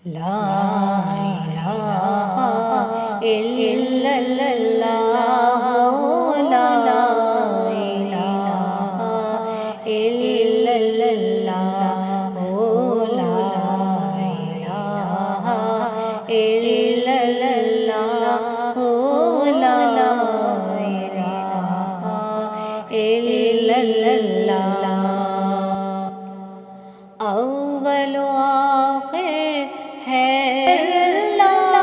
لا الہ الا اللہ لا الہ الا اللہ لا الہ الا اللہ لا الہ الا اللہ اول و آخر ہے اللہ،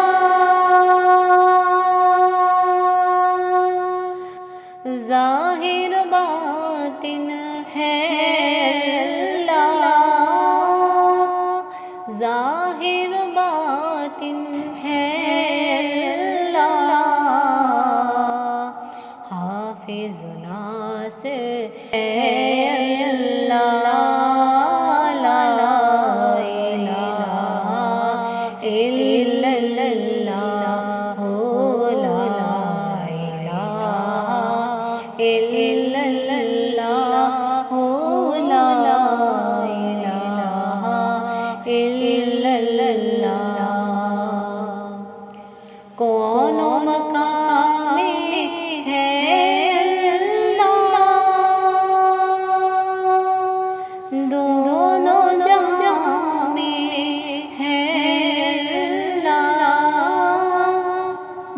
ظاہر باطن ہے اللہ، ظاہر باطن ہے اللہ، حافظ و ناصر ہے اللہ، کون و مقام میں ہے اللہ، دونوں جہاں میں ہے اللہ،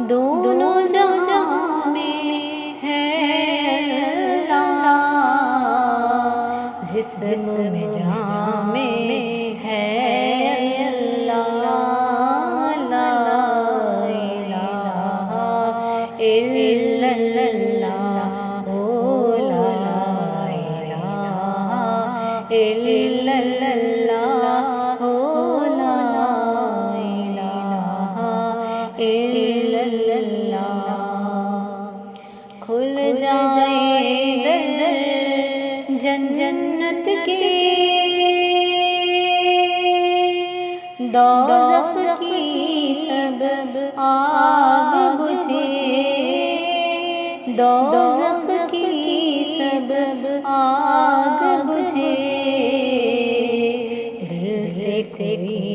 دونوں جہاں میں ہے اللہ، جسم میں جہاں میں ہے کھل جائے در جنت کے، دوزخ کی سب آگ بجھے، دوزخ کی سب آگ بجھے، دل سے کوئی